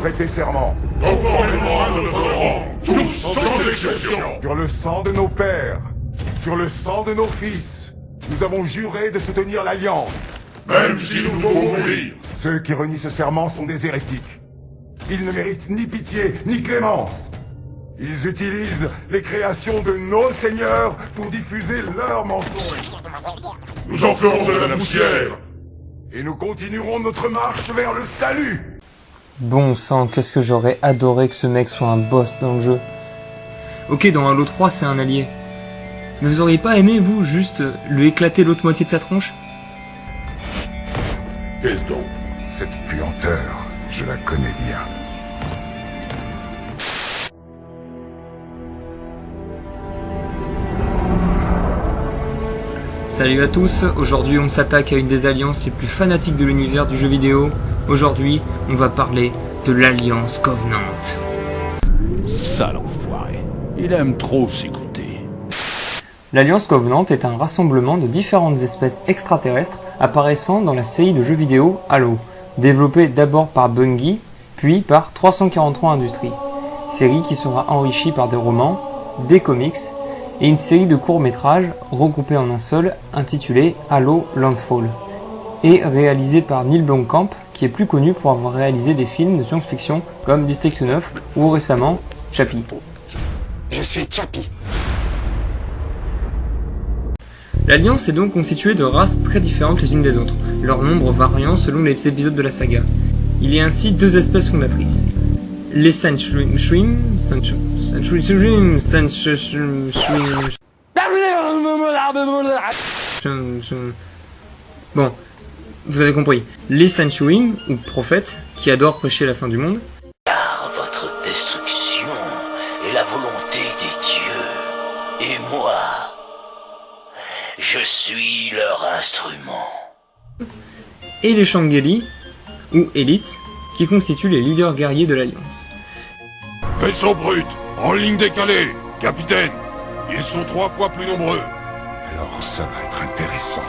prêter serment. Conformément à notre rang, tous sans exception. Sur le sang de nos pères, sur le sang de nos fils, nous avons juré de soutenir l'Alliance. Même si nous devons mourir. Ceux qui renient ce serment sont des hérétiques. Ils ne méritent ni pitié, ni clémence. Ils utilisent les créations de nos seigneurs pour diffuser leurs mensonges. Nous en ferons de la poussière. Et nous continuerons notre marche vers le salut. Bon sang, qu'est-ce que j'aurais adoré que ce mec soit un boss dans le jeu. Ok, dans Halo 3, c'est un allié. Mais vous auriez pas aimé, vous, juste lui éclater l'autre moitié de sa tronche? Qu'est-ce donc? Cette puanteur, je la connais bien. Salut à tous, aujourd'hui on s'attaque à une des alliances les plus fanatiques de l'univers du jeu vidéo. Aujourd'hui, on va parler de l'Alliance Covenant. Sale enfoiré, il aime trop s'écouter. L'Alliance Covenant est un rassemblement de différentes espèces extraterrestres apparaissant dans la série de jeux vidéo Halo, développée d'abord par Bungie, puis par 343 Industries. Série qui sera enrichie par des romans, des comics, et une série de courts-métrages regroupés en un seul, intitulé Halo Landfall, et réalisé par Neil Blomkamp, qui est plus connu pour avoir réalisé des films de science-fiction comme District 9 ou récemment Chappie. Je suis Chappie. L'Alliance est donc constituée de races très différentes les unes des autres, leur nombre variant selon les épisodes de la saga. Il y a ainsi deux espèces fondatrices. Les Bon, vous avez compris. Les Senshuim, ou prophètes, qui adorent prêcher la fin du monde. Car votre destruction est la volonté des dieux. Et moi, je suis leur instrument. Et les Shangeli, ou élites, qui constituent les leaders guerriers de l'Alliance. Vaisseau brut, en ligne décalée. Capitaine, ils sont 3 fois plus nombreux. Alors ça va être intéressant.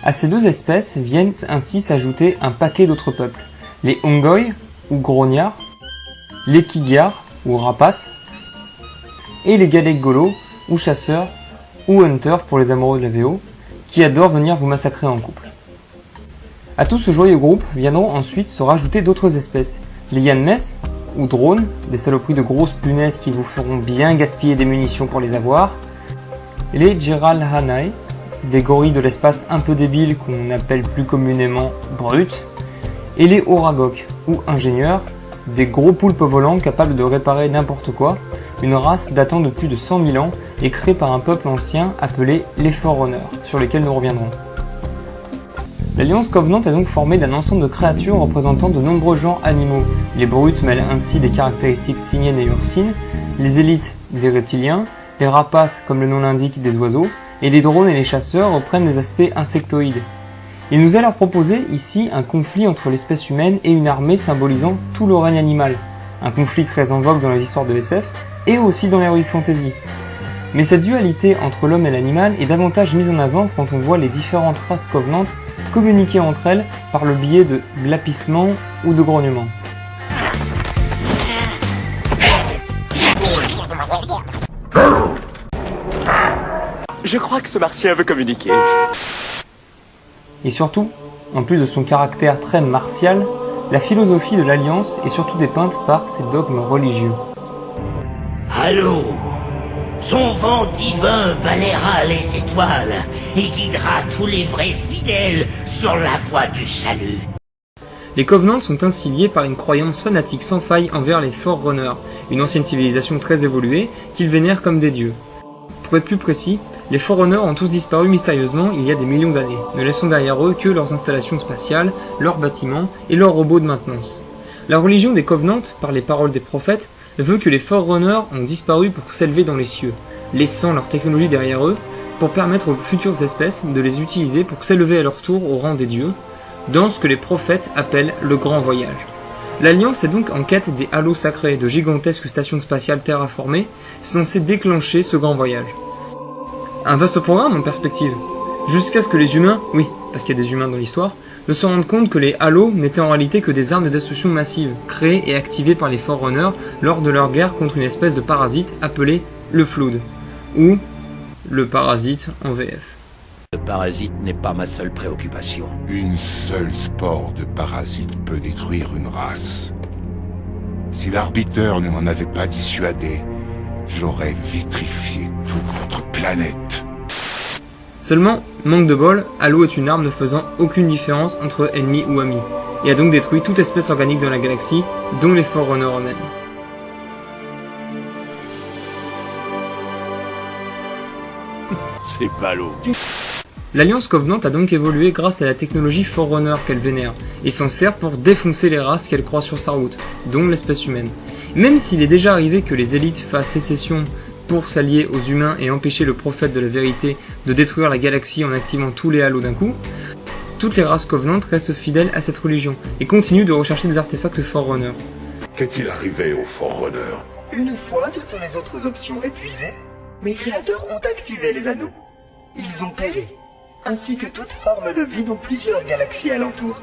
À ces deux espèces viennent ainsi s'ajouter un paquet d'autres peuples. Les Ongoi, ou Grognards, les Kigyar, ou Rapaces, et les Galek Golo, ou Chasseurs, ou Hunters pour les amoureux de la VO, qui adorent venir vous massacrer en couple. À tout ce joyeux groupe viendront ensuite se rajouter d'autres espèces. Les Yanmes, ou drones, des saloperies de grosses punaises qui vous feront bien gaspiller des munitions pour les avoir. Les Jiralhanae, des gorilles de l'espace un peu débiles qu'on appelle plus communément brutes. Et les Oragok, ou ingénieurs, des gros poulpes volants capables de réparer n'importe quoi, une race datant de plus de 100 000 ans et créée par un peuple ancien appelé les Forerunners, sur lesquels nous reviendrons. L'Alliance Covenant est donc formée d'un ensemble de créatures représentant de nombreux genres animaux. Les brutes mêlent ainsi des caractéristiques simiennes et ursines, les élites des reptiliens, les rapaces, comme le nom l'indique, des oiseaux, et les drones et les chasseurs reprennent des aspects insectoïdes. Il nous est alors proposé ici un conflit entre l'espèce humaine et une armée symbolisant tout le règne animal, un conflit très en vogue dans les histoires de SF et aussi dans l'heroic fantasy. Mais cette dualité entre l'homme et l'animal est davantage mise en avant quand on voit les différentes races covenantes communiquer entre elles par le biais de glapissements ou de grognements. Je crois que ce martien veut communiquer. Et surtout, en plus de son caractère très martial, la philosophie de l'Alliance est surtout dépeinte par ses dogmes religieux. Allô, son vent divin balayera les étoiles et guidera tous les vrais fidèles sur la voie du salut. Les Covenants sont ainsi liés par une croyance fanatique sans faille envers les Forerunners, une ancienne civilisation très évoluée qu'ils vénèrent comme des dieux. Pour être plus précis, les Forerunners ont tous disparu mystérieusement il y a des millions d'années, ne laissant derrière eux que leurs installations spatiales, leurs bâtiments et leurs robots de maintenance. La religion des Covenants, par les paroles des prophètes, veut que les Forerunners ont disparu pour s'élever dans les cieux, laissant leur technologie derrière eux pour permettre aux futures espèces de les utiliser pour s'élever à leur tour au rang des dieux, dans ce que les prophètes appellent le grand voyage. L'Alliance est donc en quête des halos sacrés, de gigantesques stations spatiales terraformées, censées déclencher ce grand voyage. Un vaste programme en perspective, jusqu'à ce que les humains, oui, parce qu'il y a des humains dans l'histoire, de se rendre compte que les Halo n'étaient en réalité que des armes de destruction massive, créées et activées par les Forerunners lors de leur guerre contre une espèce de parasite appelé le Flood, ou le parasite en VF. Le parasite n'est pas ma seule préoccupation. Une seule spore de parasite peut détruire une race. Si l'arbiteur ne m'en avait pas dissuadé, j'aurais vitrifié toute votre planète. Seulement, manque de bol, Halo est une arme ne faisant aucune différence entre ennemis ou amis, et a donc détruit toute espèce organique dans la galaxie, dont les Forerunners eux-mêmes. C'est ballot. L'Alliance Covenant a donc évolué grâce à la technologie Forerunner qu'elle vénère, et s'en sert pour défoncer les races qu'elle croise sur sa route, dont l'espèce humaine. Même s'il est déjà arrivé que les élites fassent sécession pour s'allier aux humains et empêcher le prophète de la vérité de détruire la galaxie en activant tous les halos d'un coup, toutes les races Covenant restent fidèles à cette religion, et continuent de rechercher des artefacts Forerunner. Qu'est-il arrivé aux Forerunners? Une fois toutes les autres options épuisées, mes créateurs ont activé les anneaux. Ils ont péri, ainsi que toute forme de vie dans plusieurs galaxies alentour,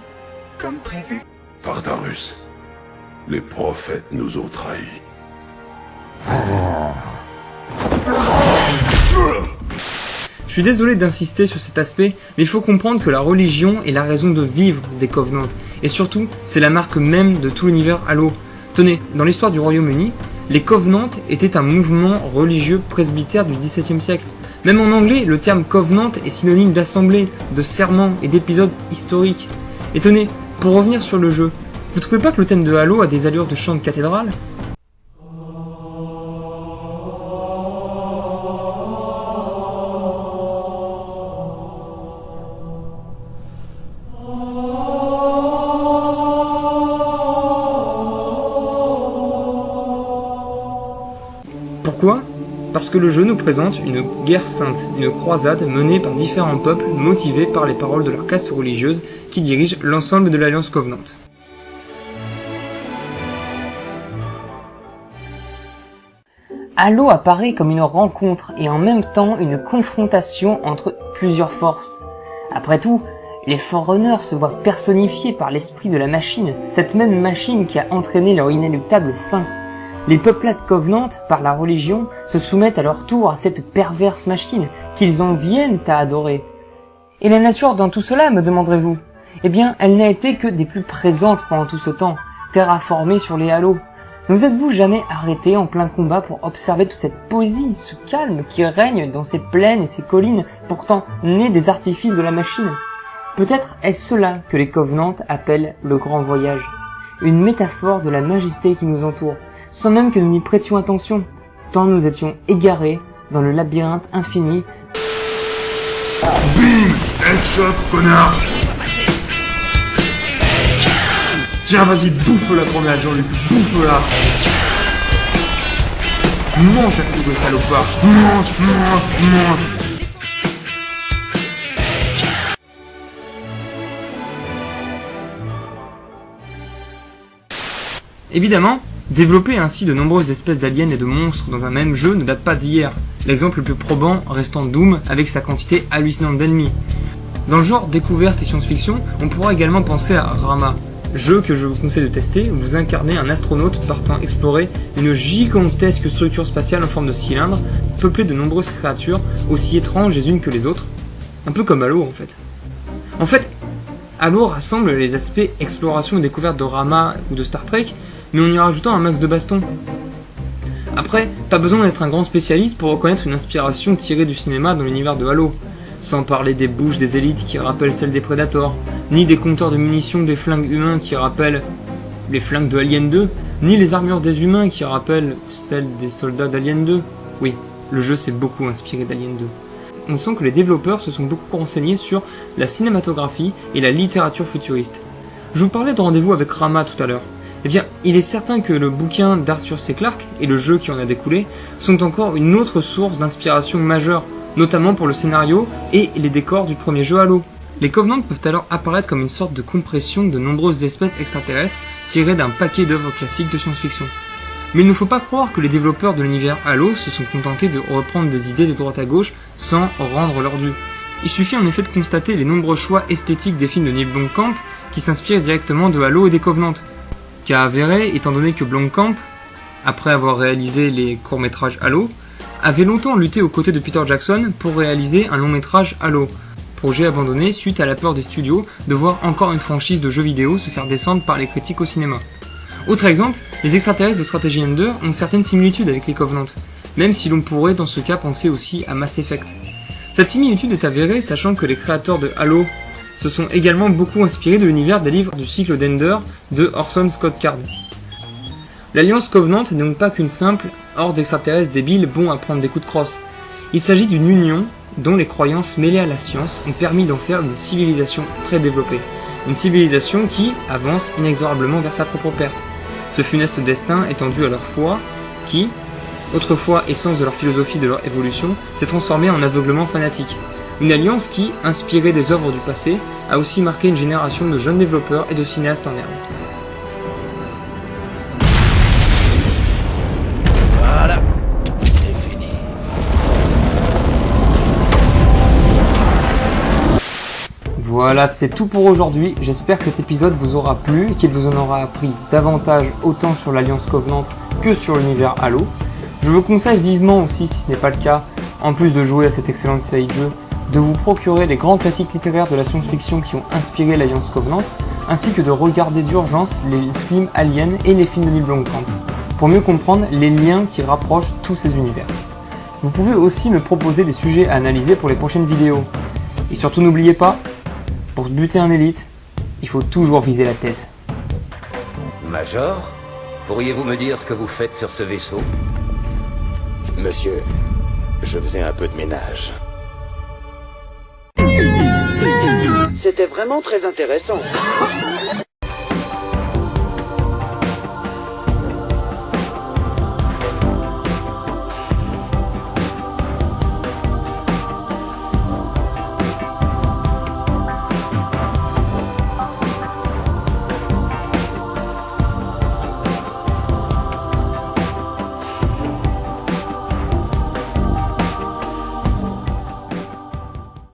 comme prévu. Tartarus, les prophètes nous ont trahis. Je suis désolé d'insister sur cet aspect, mais il faut comprendre que la religion est la raison de vivre des Covenants, et surtout, c'est la marque même de tout l'univers Halo. Tenez, dans l'histoire du Royaume-Uni, les Covenants étaient un mouvement religieux presbytère du XVIIe siècle. Même en anglais, le terme Covenant est synonyme d'assemblée, de serment et d'épisode historique. Et tenez, pour revenir sur le jeu, vous trouvez pas que le thème de Halo a des allures de chant de cathédrale ? Pourquoi ? Parce que le jeu nous présente une guerre sainte, une croisade menée par différents peuples motivés par les paroles de leur caste religieuse qui dirigent l'ensemble de l'Alliance Covenant. Halo apparaît comme une rencontre et en même temps une confrontation entre plusieurs forces. Après tout, les Forerunners se voient personnifiés par l'esprit de la machine, cette même machine qui a entraîné leur inéluctable fin. Les peuplades Covenant, par la religion, se soumettent à leur tour à cette perverse machine qu'ils en viennent à adorer. Et la nature dans tout cela, me demanderez-vous ? Eh bien, elle n'a été que des plus présentes pendant tout ce temps, terraformée sur les halos. Ne vous êtes-vous jamais arrêté en plein combat pour observer toute cette poésie, ce calme qui règne dans ces plaines et ces collines, pourtant nées des artifices de la machine ? Peut-être est-ce cela que les Covenants appellent le grand voyage, une métaphore de la majesté qui nous entoure, sans même que nous n'y prêtions attention, tant nous étions égarés dans le labyrinthe infini. Bim! Headshot, connard! Tiens, vas-y, bouffe-la grenade, Jean-Luc, bouffe-la! Mange à coup de salopard! Mange! Évidemment, développer ainsi de nombreuses espèces d'aliens et de monstres dans un même jeu ne date pas d'hier, l'exemple le plus probant restant Doom avec sa quantité hallucinante d'ennemis. Dans le genre découverte et science-fiction, on pourra également penser à Rama, jeu que je vous conseille de tester où vous incarnez un astronaute partant explorer une gigantesque structure spatiale en forme de cylindre, peuplée de nombreuses créatures aussi étranges les unes que les autres, un peu comme Halo en fait. En fait, Halo rassemble les aspects exploration et découverte de Rama ou de Star Trek, mais en y rajoutant un max de baston. Après, pas besoin d'être un grand spécialiste pour reconnaître une inspiration tirée du cinéma dans l'univers de Halo, sans parler des bouches des élites qui rappellent celles des Predators, ni des compteurs de munitions des flingues humains qui rappellent les flingues de Alien 2, ni les armures des humains qui rappellent celles des soldats d'Alien 2. Oui, le jeu s'est beaucoup inspiré d'Alien 2. On sent que les développeurs se sont beaucoup renseignés sur la cinématographie et la littérature futuriste. Je vous parlais de Rendez-vous avec Rama tout à l'heure. Eh bien, il est certain que le bouquin d'Arthur C. Clarke et le jeu qui en a découlé sont encore une autre source d'inspiration majeure, notamment pour le scénario et les décors du premier jeu Halo. Les Covenants peuvent alors apparaître comme une sorte de compression de nombreuses espèces extraterrestres tirées d'un paquet d'œuvres classiques de science-fiction. Mais il ne faut pas croire que les développeurs de l'univers Halo se sont contentés de reprendre des idées de droite à gauche sans rendre leur dû. Il suffit en effet de constater les nombreux choix esthétiques des films de Neil Blomkamp qui s'inspirent directement de Halo et des Covenant. Cas avéré, étant donné que Blomkamp, après avoir réalisé les courts-métrages Halo, avait longtemps lutté aux côtés de Peter Jackson pour réaliser un long-métrage Halo, projet abandonné suite à la peur des studios de voir encore une franchise de jeux vidéo se faire descendre par les critiques au cinéma. Autre exemple, les extraterrestres de Strategy Ender ont certaines similitudes avec les Covenant, même si l'on pourrait dans ce cas penser aussi à Mass Effect. Cette similitude est avérée sachant que les créateurs de Halo se sont également beaucoup inspirés de l'univers des livres du cycle d'Ender de Orson Scott Card. L'Alliance Covenant n'est donc pas qu'une simple horde d'extraterrestres débiles bons à prendre des coups de crosse. Il s'agit d'une union dont les croyances mêlées à la science ont permis d'en faire une civilisation très développée. Une civilisation qui avance inexorablement vers sa propre perte. Ce funeste destin étant dû à leur foi qui, autrefois essence de leur philosophie de leur évolution, s'est transformée en aveuglement fanatique. Une alliance qui, inspirée des œuvres du passé, a aussi marqué une génération de jeunes développeurs et de cinéastes en herbe. Voilà, c'est fini. Voilà, c'est tout pour aujourd'hui. J'espère que cet épisode vous aura plu et qu'il vous en aura appris davantage autant sur l'Alliance Covenant que sur l'univers Halo. Je vous conseille vivement aussi, si ce n'est pas le cas, en plus de jouer à cette excellente série de jeux, de vous procurer les grands classiques littéraires de la science-fiction qui ont inspiré l'Alliance Covenant, ainsi que de regarder d'urgence les films Alien et les films de Neil Blomkamp, pour mieux comprendre les liens qui rapprochent tous ces univers. Vous pouvez aussi me proposer des sujets à analyser pour les prochaines vidéos. Et surtout n'oubliez pas, pour buter un élite, il faut toujours viser la tête. Major, pourriez-vous me dire ce que vous faites sur ce vaisseau? Monsieur, je faisais un peu de ménage. C'était vraiment très intéressant.